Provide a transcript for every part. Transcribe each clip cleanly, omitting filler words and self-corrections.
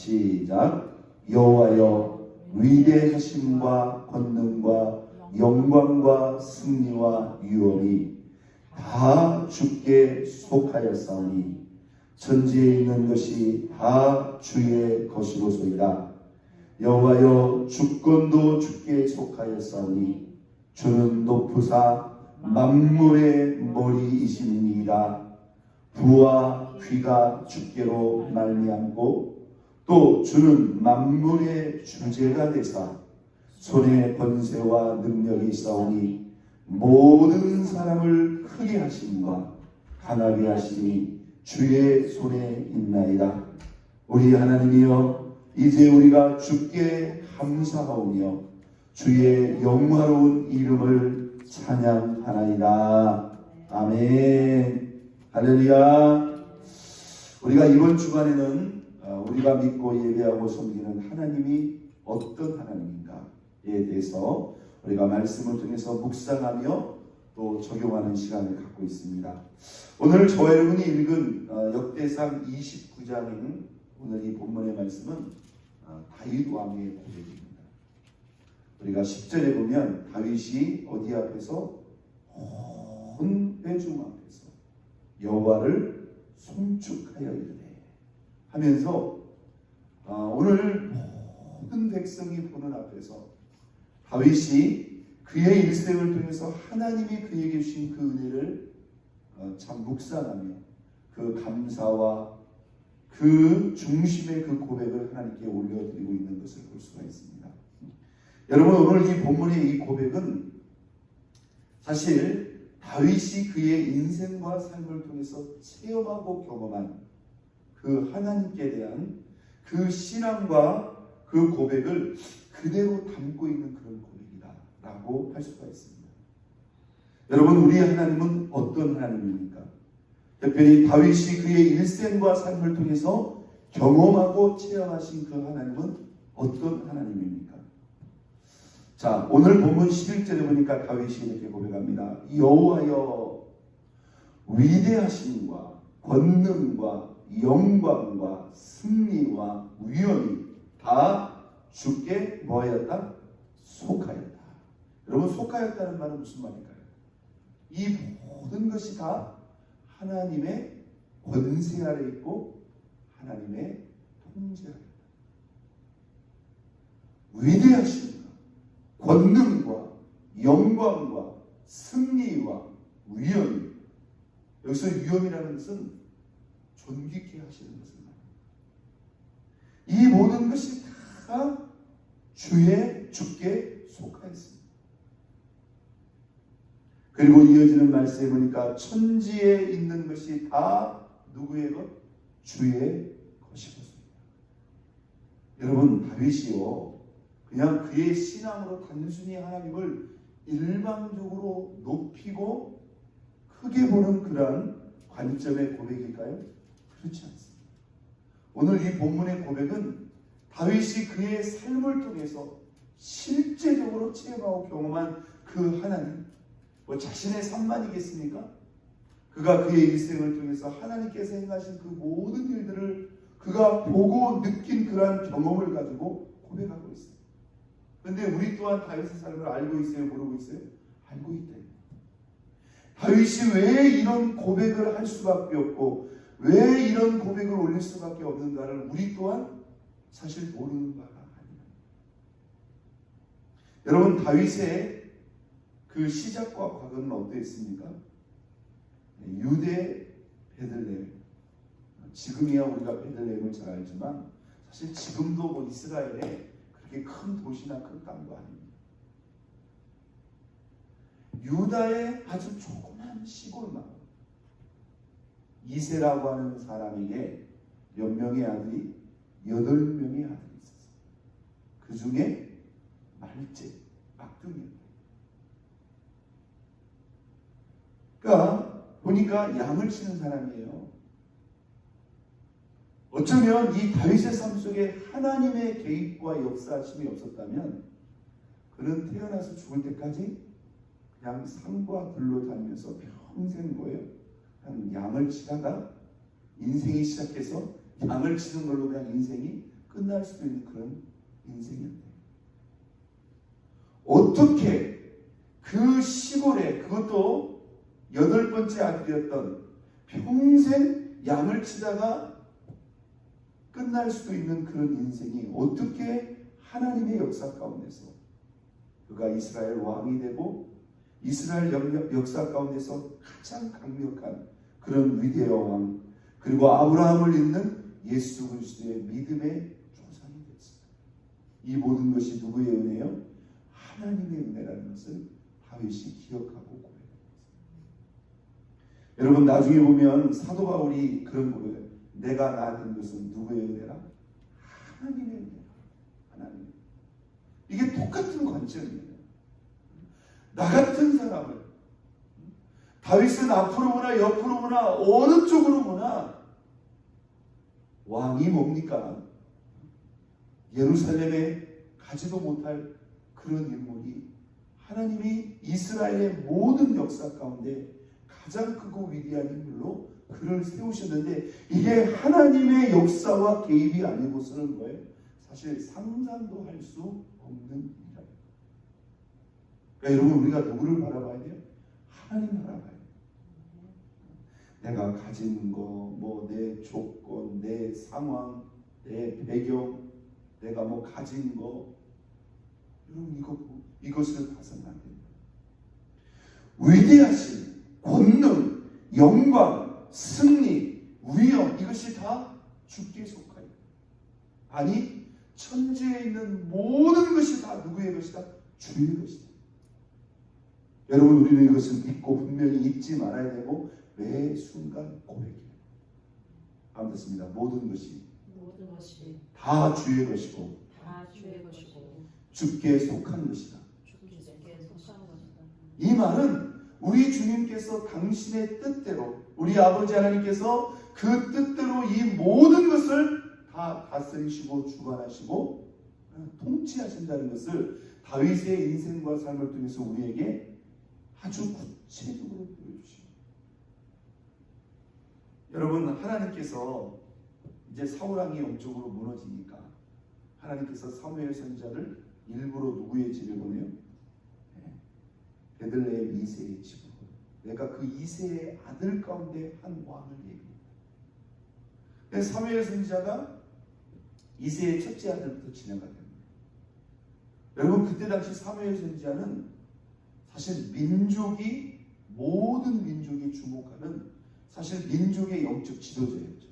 시작. 여호와여 위대하심과 권능과 영광과 승리와 유업이 다 주께 속하였사오니 천지에 있는 것이 다 주의 것이로소이다. 여호와여 주권도 주께 속하였사오니 주는 높으사 만물의 머리이시니이다. 부와 귀가 주께로 말미암고 또 주는 만물의 주제가 되사 손에 권세와 능력이 있사오니 모든 사람을 크게 하심과 강하게 하심이 주의 손에 있나이다. 우리 하나님이여 이제 우리가 주께 감사하오며 주의 영화로운 이름을 찬양하나이다. 아멘. 할렐루야. 우리가 이번 주간에는 우리가 믿고 예배하고 섬기는 하나님이 어떤 하나님인가에 대해서 우리가 말씀을 통해서 묵상하며 또 적용하는 시간을 갖고 있습니다. 오늘 저와 여러분이 읽은 역대상 29장인 오늘 이 본문의 말씀은 다윗 왕의 고백입니다. 우리가 10절에 보면 다윗이 어디 앞에서 온 회중 앞에서 여호와를 송축하여 이르되 하면서 오늘 모든 백성이 보는 앞에서 다윗이 그의 일생을 통해서 하나님이 그에게 주신 그 은혜를 참 묵상하며 그 감사와 그 중심의 그 고백을 하나님께 올려드리고 있는 것을 볼 수가 있습니다. 여러분, 오늘 이 본문의 이 고백은 사실 다윗이 그의 인생과 삶을 통해서 체험하고 경험한 그 하나님께 대한 그 신앙과 그 고백을 그대로 담고 있는 그런 고백이다라고 할 수가 있습니다. 여러분, 우리 하나님은 어떤 하나님입니까? 특별히 다윗이 그의 일생과 삶을 통해서 경험하고 체험하신 그 하나님은 어떤 하나님입니까? 자, 오늘 본문 11절에 보니까 다윗이 이렇게 고백합니다. 여호와여 위대하심과 권능과 영광과 승리와 위엄이 다 주께 뭐하였다? 속하였다. 여러분, 속하였다는 말은 무슨 말일까요? 이 모든 것이 다 하나님의 권세 아래 있고 하나님의 통제 아래 있다. 위대하심과 권능과 영광과 승리와 위엄이, 여기서 위엄이라는 것은 존귀케 하시는 것을 말합니다. 이 모든 것이 다 주께 속하였습니다. 그리고 이어지는 말씀에 보니까 천지에 있는 것이 다 누구의 것? 주의 것이었습니다. 여러분, 다윗이요 그냥 그의 신앙으로 단순히 하나님을 일방적으로 높이고 크게 보는 그러한 관점의 고백일까요? 그렇지 않습니다. 오늘 이 본문의 고백은 다윗이 그의 삶을 통해서 실제적으로 체험하고 경험한 그 하나님, 자신의 삶만이겠습니까? 그가 그의 일생을 통해서 하나님께서 행하신 그 모든 일들을 그가 보고 느낀 그러한 경험을 가지고 고백하고 있습니다. 그런데 우리 또한 다윗의 삶을 알고 있어요? 모르고 있어요? 알고 있다. 다윗이 왜 이런 고백을 할 수밖에 없고 왜 이런 고백을 올릴 수밖에 없는가를 우리 또한 사실 모르는 바가 아닙니다. 여러분, 다윗의 그 시작과 과거는 어땠습니까? 유대 베들레헴. 지금이야 우리가 베들레헴을 잘 알지만 사실 지금도 뭐 이스라엘에 그렇게 큰 도시나 큰 땅도 아닙니다. 유다의 아주 조그만 시골 마을. 이세라고 하는 사람에게 몇 명의 아들이? 8명의 아들이 있었어요. 그 중에 말제, 막둥이였어요. 그러니까 보니까 양을 치는 사람이에요. 어쩌면 이 다윗의 삶 속에 하나님의 개입과 역사하심이 없었다면 그는 태어나서 죽을 때까지 그냥 산과 들로 다니면서 평생 뭐예요? 그냥 양을 치다가 인생이 시작해서 양을 치는 걸로 그냥 인생이 끝날 수도 있는 그런 인생이었대요. 어떻게 그 시골에, 그것도 8번째 아들이었던, 평생 양을 치다가 끝날 수도 있는 그런 인생이 어떻게 하나님의 역사 가운데서 그가 이스라엘 왕이 되고 이스라엘 역사 가운데서 가장 강력한 그런 위대한 왕, 그리고 아브라함을 잇는 예수 그리스도의 믿음의 조상이 됐습니다. 이 모든 것이 누구의 은혜요? 하나님의 은혜라는 것을 다윗이 기억하고 고백합니다. 여러분, 나중에 보면 사도 바울이 그런 고백을, 내가 낳은 것은 누구의 은혜라? 하나님의 은혜라. 하나님. 이게 똑같은 관점이에요. 나 같은 사람을, 다윗은 앞으로 보나 옆으로 보나 어느 쪽으로 보나 왕이 뭡니까? 예루살렘에 가지도 못할 그런 인물이 하나님이 이스라엘의 모든 역사 가운데 가장 크고 위대한 인물로 그를 세우셨는데, 이게 하나님의 역사와 개입이 아니고서는 뭐예요? 사실 상상도 할 수 없는 일이에요. 그러니까 여러분, 우리가 누구를 바라봐야 돼요? 하나님 바라봐야 돼요. 내가 가진 거, 뭐 내 조건, 내 상황, 내 배경, 내가 뭐 가진 거, 여러분 이것을 봐서는 안 됩니다. 위대하신 권능, 영광, 승리, 위엄, 이것이 다 주께 속하여. 아니, 천지에 있는 모든 것이 다 누구의 것이다? 주의 것이다. 여러분, 우리는 이것을 믿고 분명히 잊지 말아야 되고 매 순간 고백해요. 아무렇습니다. 모든 것이 다 주의 것이고 주께 속한 것이다. 이 말은 우리 주님께서 당신의 뜻대로, 우리 아버지 하나님께서 그 뜻대로 이 모든 것을 다 다스리시고 주관하시고 통치하신다는 것을 다윗의 인생과 삶을 통해서 우리에게 아주 구체적으로 보여주십니다. 여러분, 하나님께서 이제 사울왕이 영적으로 무너지니까 하나님께서 사무엘 선지자를 일부러 누구의 집에 보내요? 베들레헴 이새의 집으로. 내가 그 이새의 아들 가운데 한 왕을 얘기합니다. 사무엘 선지자가 이새의 첫째 아들부터 지내가 됩니다. 여러분, 그때 당시 사무엘 선지자는 사실 모든 민족이 주목하는 사실 민족의 영적 지도자였죠.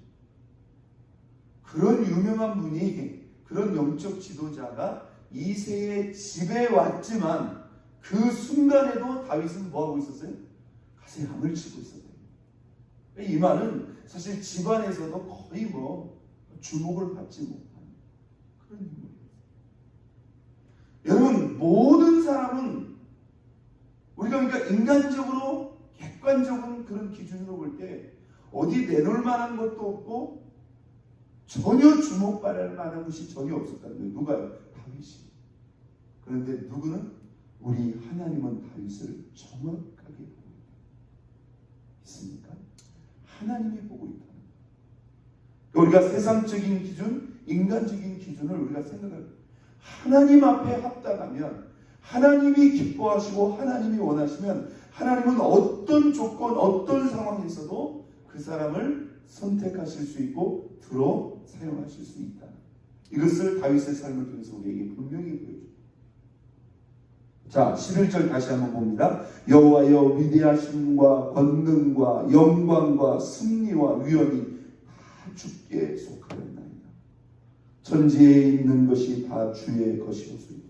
그런 유명한 분이, 그런 영적 지도자가 이새의 집에 왔지만 그 순간에도 다윗은 뭐하고 있었어요? 가서 양을 치고 있었어요. 이 말은 사실 집안에서도 거의 주목을 받지 못하는 그런 인물이에요. 여러분, 모든 사람은 우리가 그러니까 인간적으로 객관적인 그런 기준으로 볼 때 어디 내놓을 만한 것도 없고 전혀 주목받을 만한 것이 전혀 없었다는 거예요. 누가요? 다윗이. 그런데 누구는? 우리 하나님은 다윗을 정확하게 보고 있다. 있습니까? 하나님이 보고 있다. 우리가 세상적인 기준, 인간적인 기준을 우리가 생각할, 하나님 앞에 합당하면, 하나님이 기뻐하시고 하나님이 원하시면 하나님은 어떤 조건, 어떤 상황에서도 그 사람을 선택하실 수 있고 들어 사용하실 수 있다. 이것을 다윗의 삶을 통해서 우리에게 분명히 보여줍니다. 자, 11절 다시 한번 봅니다. 여호와여, 위대하심과 권능과 영광과 승리와 위엄이 다 주께 속하였나이다. 천지에 있는 것이 다 주의 것이옵소이다.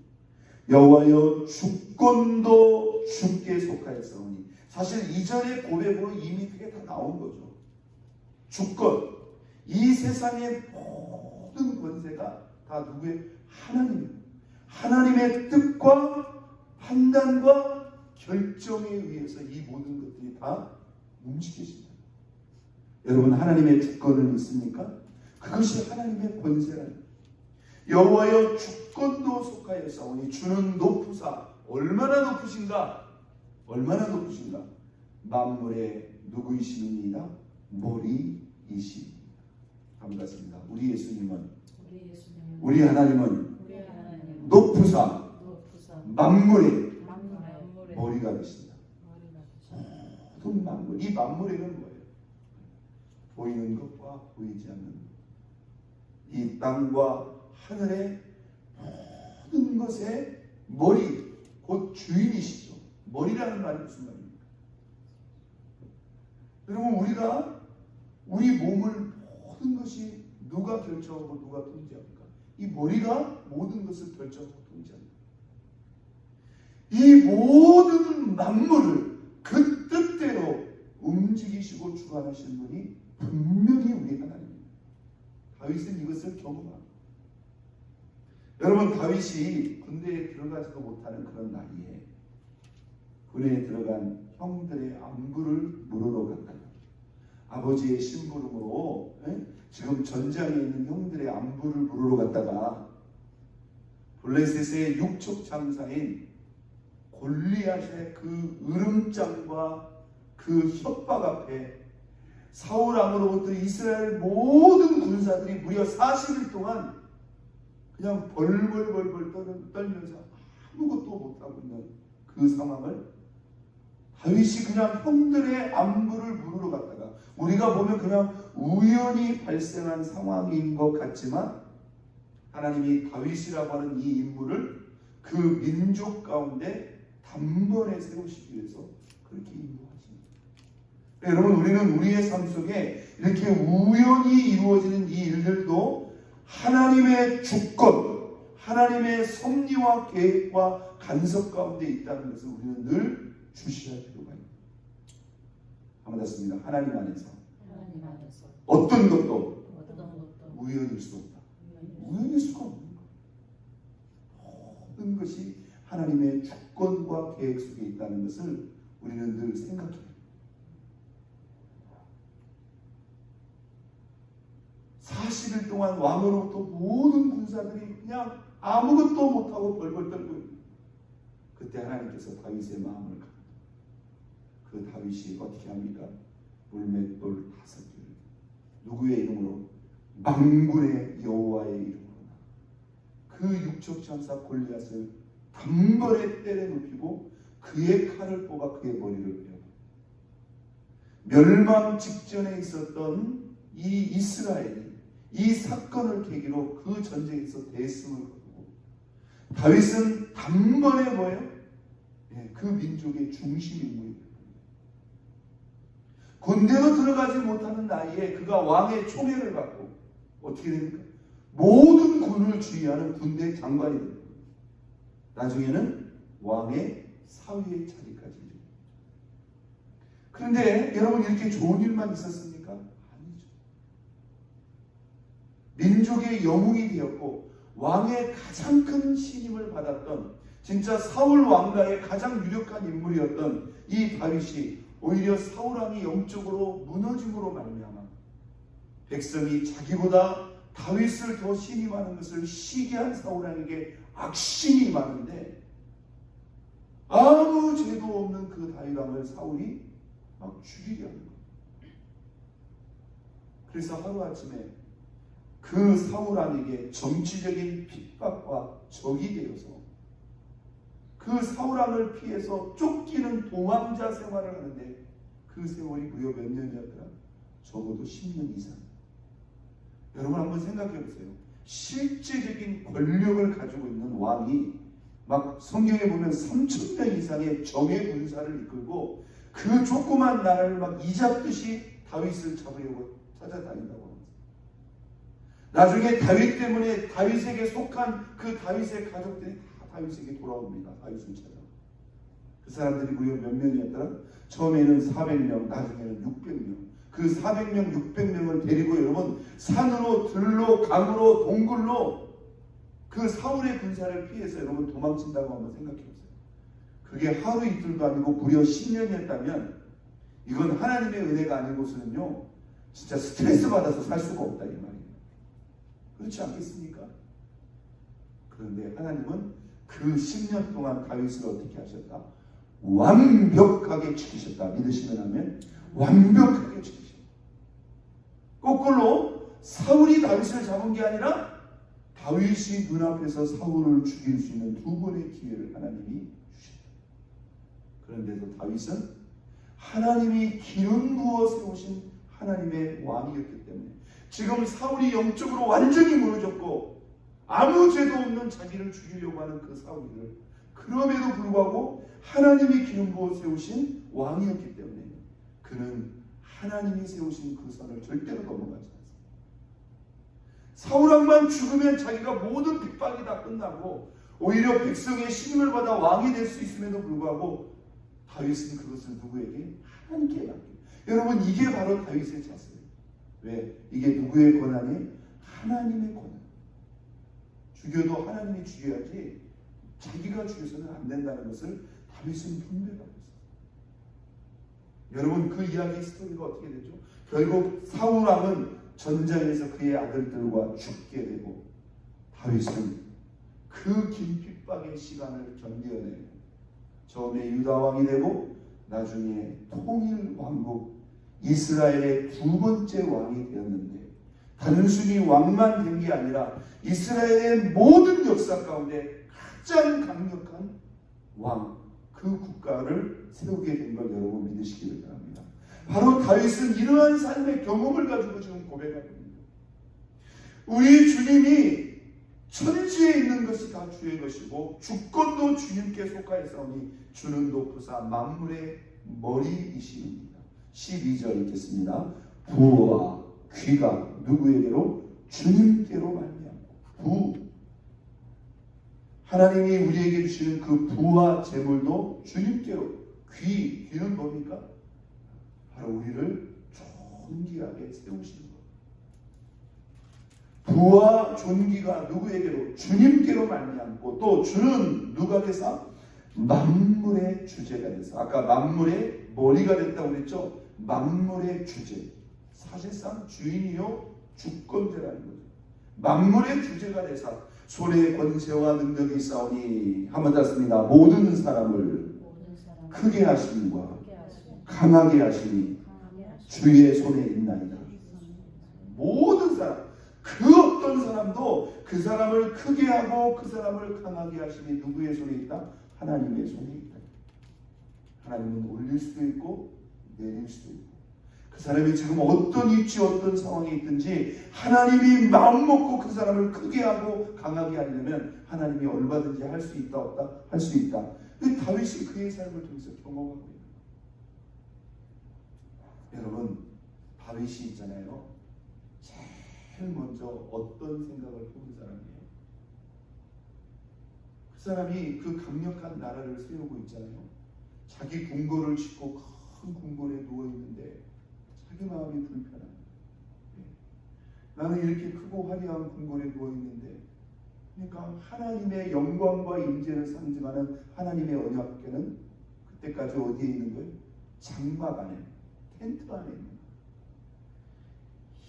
여호와여, 주권도 주께 속하였사오니. 사실 이전의 고백으로 이미 그게 다 나온 거죠. 주권, 이 세상의 모든 권세가 다 누구의? 하나님입니다. 하나님의 뜻과 판단과 결정에 의해서 이 모든 것들이 다 움직여진다. 여러분, 하나님의 주권을 믿습니까? 그것이 하나님의 권세라는. 여호와여, 주권도 속하였사오니. 주는 높으사, 얼마나 높으신가? 얼마나 높으신가? 만물의 누구이시니이다? 머리이시니이다. 반갑습니다. 우리 예수님은 우리 하나님은 높으사 만물의 머리가 되신다. 모든 만물, 이 만물에는 뭐예요? 보이는 것과 보이지 않는 이 땅과 하늘의 모든 것의 머리, 곧 주인이시죠. 머리라는 말이 무슨 말입니까? 여러분, 우리가 우리 몸을 모든 것이 누가 결정하고 누가 통제합니까? 이 머리가 모든 것을 결정하고 통제합니다. 이 모든 만물을 그 뜻대로 움직이시고 주관하시는 분이 분명히 우리 하나님입니다. 다윗은 이것을 경험합니다. 여러분, 다윗이 군대에 들어가지도 못하는 그런 나이에 군대에 들어간 형들의 안부를 물으러 갔다가 아버지의 심부름으로 지금 전장에 있는 형들의 안부를 물으러 갔다가 블레셋의 육척 장사인 골리앗의 그 으름장과 그 협박 앞에 사울 왕으로부터 이스라엘 모든 군사들이 무려 40일 동안 그냥 벌벌벌벌 떨면서 아무것도 못하고 있는 그 상황을 다윗이 그냥 형들의 안부를 물으러 갔다가, 우리가 보면 그냥 우연히 발생한 상황인 것 같지만 하나님이 다윗이라고 하는 이 인물을 그 민족 가운데 단번에 세우시기 위해서 그렇게 인도하십니다. 여러분, 우리는 우리의 삶 속에 이렇게 우연히 이루어지는 이 일들도 하나님의 주권, 하나님의 섭리와 계획과 간섭 가운데 있다는 것을 우리는 늘 주시할 필요가 있습니다. 한번 더 하나님 안에서 어떤 것도 우연일 수 없다. 우연일 수가 없는 거예요. 모든 것이 하나님의 주권과 계획 속에 있다는 것을 우리는 늘 생각해야 합니다. 40일 동안 왕으로부터 모든 군사들이 그냥 아무것도 못하고 벌벌 떨고 있는, 그때 하나님께서 다윗의 마음을 갑니다. 그 다윗이 어떻게 합니까? 물맷돌 5개를 누구의 이름으로? 만군의 여호와의 이름으로 그 육척장사 골리앗을 단번에 때려 눕히고 그의 칼을 뽑아 그의 머리를 베어 멸망 직전에 있었던 이 이스라엘이 이 사건을 계기로 그 전쟁에서 대승을 거두고 다윗은 단번에 뭐예요? 그 민족의 중심 인물이 됩니다. 군대도 들어가지 못하는 나이에 그가 왕의 총애를 받고 어떻게 됩니까? 모든 군을 주의하는 군대 장관이 됩니다. 나중에는 왕의 사위의 자리까지 이릅니다. 그런데 여러분, 이렇게 좋은 일만 있었습니까? 아니죠. 민족의 영웅이 되었고 왕의 가장 큰 신임을 받았던, 진짜 사울 왕가의 가장 유력한 인물이었던 이 다윗이 오히려 사울 왕이 영적으로 무너짐으로 말미암아 백성이 자기보다 다윗을 더 신임하는 것을 시기한 사울 왕에게 악심이 많은데, 아무 죄도 없는 그 다윗 왕을 사울이 막 죽이려 하는 거예요. 그래서 하루아침에 그 사울 왕에게 정치적인 핍박과 적이 되어서 그 사울 왕을 피해서 쫓기는 도망자 생활을 하는데 그 세월이 무려 몇 년이었더라? 적어도 10년 이상. 여러분 한번 생각해 보세요. 실제적인 권력을 가지고 있는 왕이 막 성경에 보면 3,000명 이상의 정예 군사를 이끌고 그 조그만 나라를 막 이잡듯이 다윗을 잡으려고 찾아다닌다고 합니다. 나중에 다윗 때문에 다윗에게 속한 그 다윗의 가족들이 다 다윗에게 돌아옵니다. 다윗을 찾아. 그 사람들이 무려 몇 명이었더라? 처음에는 400명, 나중에는 600명. 그 400명, 600명을 데리고 여러분 산으로, 들로, 강으로, 동굴로 그 사울의 군사를 피해서 여러분 도망친다고 한번 생각해 보세요. 그게 하루 이틀도 아니고 무려 10년이었다면 이건 하나님의 은혜가 아니고서는요 진짜 스트레스 받아서 살 수가 없다 이 말이에요. 그렇지 않겠습니까? 그런데 하나님은 그 10년 동안 다윗을 어떻게 하셨다? 완벽하게 지키셨다. 믿으시면 하면 완벽하게 지키셨다. 거꾸로 사울이 다윗을 잡은 게 아니라 다윗이 눈앞에서 사울을 죽일 수 있는 두 번의 기회를 하나님이 주셨다. 그런데도 다윗은 하나님이 기름 부어 세우신 하나님의 왕이었기 때문에 지금 사울이 영적으로 완전히 무너졌고 아무 죄도 없는 자기를 죽이려고 하는 그 사울을 그럼에도 불구하고 하나님이 기름 부어 세우신 왕이었기 때문에 그는 하나님이 세우신 그 선을 절대로 넘어가지 않습니다. 사울왕만 죽으면 자기가 모든 핍박이 다 끝나고 오히려 백성의 신임을 받아 왕이 될 수 있음에도 불구하고 다윗은 그것을 누구에게? 하나님께 맡겨요. 여러분 이게 바로 다윗의 자세예요. 왜? 이게 누구의 권한이? 하나님의 권한. 죽여도 하나님이 죽여야지 자기가 죽여서는 안 된다는 것을 다윗은 분별하고 있어요. 여러분 그 이야기 스토리가 어떻게 되죠? 결국 사울왕은 전장에서 그의 아들들과 죽게 되고 다윗은 그 긴 핍박의 시간을 견뎌내고 처음에 유다왕이 되고 나중에 통일왕국 이스라엘의 두 번째 왕이 되었는데 단순히 왕만 된 게 아니라 이스라엘의 모든 역사 가운데 가장 강력한 왕, 그 국가를 세우게 된 걸 여러분 믿으시기를 바랍니다. 바로 다윗은 이러한 삶의 경험을 가지고 지금 고백하고 있습니다. 우리 주님이 천지에 있는 것이 다 주의 것이고 주권도 주님께 속하였사오니 주는 높으사 만물의 머리이시입니다. 12절 읽겠습니다. 부와 귀가 누구에게로? 주님께로 말미암고 부, 하나님이 우리에게 주시는 그 부와 재물도 주님께로. 귀는 뭡니까? 바로 우리를 존귀하게 세우시는 것. 부와 존귀가 누구에게로? 주님께로 말미암고 또 주는 누가 되사? 만물의 주제가 돼서. 아까 만물의 머리가 됐다고 그랬죠? 만물의 주제. 사실상 주인이요 주권자라는 거죠. 만물의 주제가 되사 손에 권세와 능력이 있사오니 한번 더 했습니다. 모든 사람을 크게 하심과 강하게 하심이 주의 손에 있나이다. 모든 사람, 그 어떤 사람도 그 사람을 크게 하고 그 사람을 강하게 하심이 누구의 손에 있다? 하나님의 손에 있다. 하나님은 올릴 수도 있고 내릴 수도 있고 그 사람이 지금 어떤 위치 어떤 상황에 있든지 하나님이 마음 먹고 그 사람을 크게 하고 강하게 하려면 하나님이 얼마든지 할 수 있다 없다? 할 수 있다. 다윗이 그의 삶을 통해서 경험하고 있는 거예요. 여러분 다윗이 있잖아요. 제일 먼저 어떤 생각을 해본 사람이에요? 그 사람이 그 강력한 나라를 세우고 있잖아요. 자기 궁궐을 짓고 큰 궁궐에 누워있는데 자기 마음이 불편한 거예요. 나는 이렇게 크고 화려한 궁궐에 누워있는데 그러니까 하나님의 영광과 임재를 상징하는 하나님의 언약궤는 그때까지 어디에 있는 거예요? 장막 안에, 텐트 안에 있는 거예요.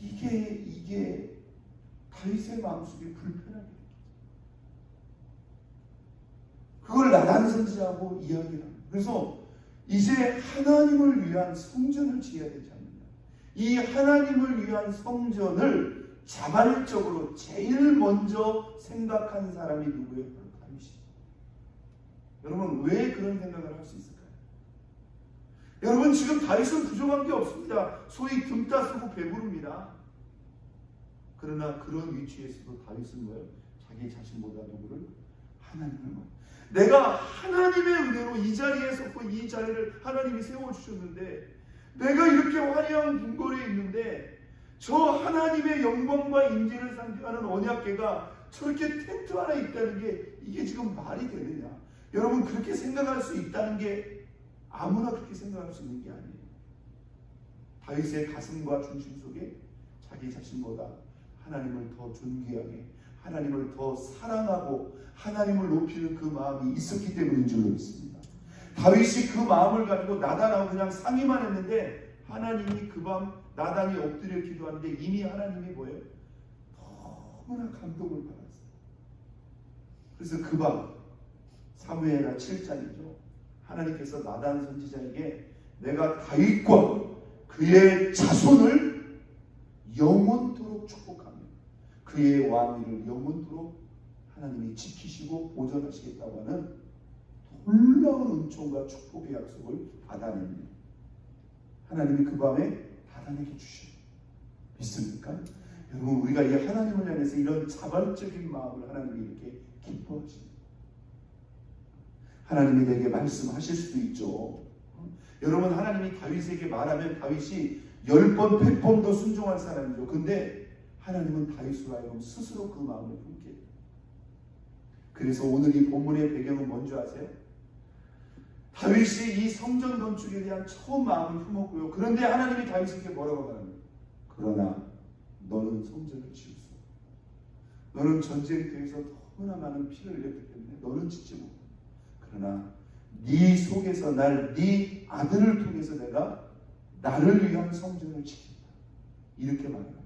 이게 다윗의 마음속에 불편하게 그걸 나단 선지자하고 이야기를 합니다. 그래서 이제 하나님을 위한 성전을 지어야 되지 않느냐. 이 하나님을 위한 성전을 자발적으로 제일 먼저 생각한 사람이 누구예요? 바로 다윗이죠. 여러분 왜 그런 생각을 할 수 있을까요? 여러분 지금 다윗은 부족한 게 없습니다. 소위 등 따쓰고 배부릅니다. 그러나 그런 위치에서도 다윗은 뭐예요? 자기 자신보다 누구를? 하나님을 말. 내가 하나님의 은혜로 이 자리에 섰고 이 자리를 하나님이 세워주셨는데 내가 이렇게 화려한 궁궐에 있는데 저 하나님의 영광과 임재를 상징하는 언약궤가 저렇게 텐트 안에 있다는 게 이게 지금 말이 되느냐. 여러분 그렇게 생각할 수 있다는 게 아무나 그렇게 생각할 수 있는 게 아니에요. 다윗의 가슴과 중심 속에 자기 자신보다 하나님을 더 존귀하게 하나님을 더 사랑하고 하나님을 높이는 그 마음이 있었기 때문인 줄로 믿습니다. 다윗이 그 마음을 가지고 나단하고 그냥 상의만 했는데 하나님이 그 밤 나단이 엎드려 기도하는데 이미 하나님이 뭐예요? 너무나 감동을 받았어요. 그래서 그 밤 사무엘하 7장이죠. 하나님께서 나단 선지자에게 내가 다윗과 그의 자손을 영원토록 축복하며 그 그의 왕위를 영원토록 하나님이 지키시고 보존하시겠다고 하는 놀라운 은총과 축복의 약속을 받아냅니다. 하나님이 그 밤에 다단에게 주셔요. 믿습니까? 여러분, 우리가 이 하나님을 향해서 이런 자발적인 마음을 하나님이 이렇게 기뻐하십니다. 하나님이 내게 말씀하실 수도 있죠. 여러분, 하나님이 다윗에게 말하면 다윗이 10번 100번도 순종할 사람이죠. 근데 하나님은 다윗으로 하여금 스스로 그 마음을 품게 해요. 그래서 오늘 이 본문의 배경은 뭔지 아세요? 다윗이 이 성전 건축에 대한 처음 마음을 품었고요. 그런데 하나님이 다윗에게 뭐라고 말합니까? 그러나 너는 성전을 지었어. 너는 전쟁터에서 너무나 많은 피를 흘렸기 때문에 너는 짓지 못한다. 그러나 네 속에서 네 아들을 통해서 내가 나를 위한 성전을 지킨다. 이렇게 말합니다.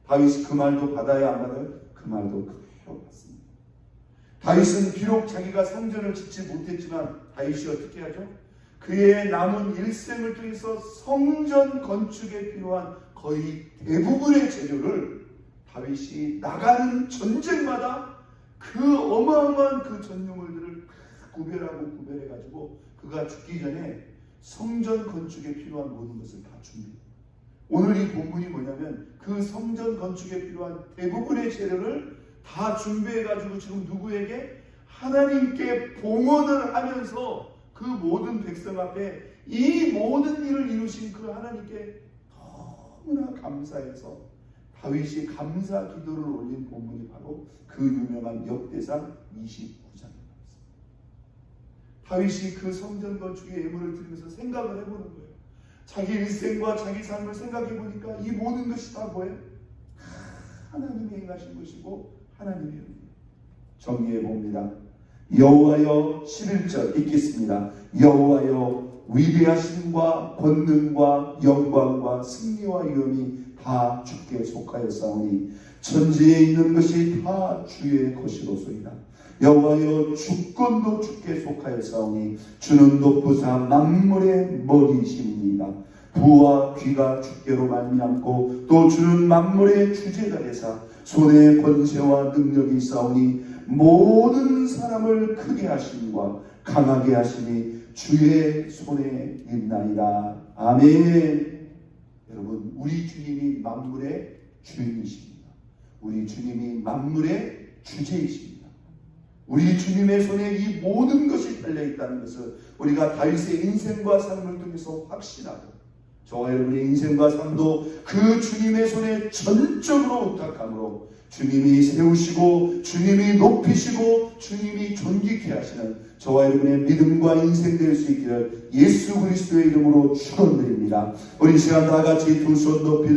다윗이 그 말도 받아야 안 받아요? 그 말도 그대로 받습니다. 다윗은 비록 자기가 성전을 짓지 못했지만 다윗이 어떻게 하죠? 그의 남은 일생을 통해서 성전 건축에 필요한 거의 대부분의 재료를 다윗이 나가는 전쟁마다 그 어마어마한 그 전유물들을 구별해가지고 그가 죽기 전에 성전 건축에 필요한 모든 것을 다 준비해요. 오늘 이 본문이 뭐냐면 그 성전 건축에 필요한 대부분의 재료를 다 준비해가지고 지금 누구에게? 하나님께 봉헌을 하면서 그 모든 백성 앞에 이 모든 일을 이루신 그 하나님께 너무나 감사해서 다윗이 감사 기도를 올린 본문이 바로 그 유명한 역대상 29장입니다. 다윗이 그 성전 건축의 예물을 드리면서 생각을 해보는 거예요. 자기 일생과 자기 삶을 생각해 보니까 이 모든 것이 다 뭐예요? 하나님이 행하신 것이고 하나님의 은혜예요. 정리해 봅니다. 여호와여 11절 읽겠습니다. 여호와여 위대하심과 권능과 영광과 승리와 위엄이 다 주께 속하였사오니 천지에 있는 것이 다 주의 것이로소이다. 여호와여 주권도 주께 속하였사오니 주는 높으사 만물의 머리이십니다. 부와 귀가 주께로 말미암고 또 주는 만물의 주제가 되사 손에 권세와 능력이 있사오니 모든 사람을 크게 하심과 강하게 하심이 주의 손에 있나이다. 아멘. 여러분, 우리 주님이 만물의 주인이십니다. 우리 주님이 만물의 주제이십니다. 우리 주님의 손에 이 모든 것이 달려있다는 것을 우리가 다윗의 인생과 삶을 통해서 확신하고 저와 여러분의 인생과 삶도 그 주님의 손에 전적으로 의탁함으로 주님이 세우시고 주님이 높이시고 주님이 존귀케 하시는 저와 여러분의 믿음과 인생 될 수 있기를 예수 그리스도의 이름으로 축원드립니다. 우리 시간 다 같이 두 손 높이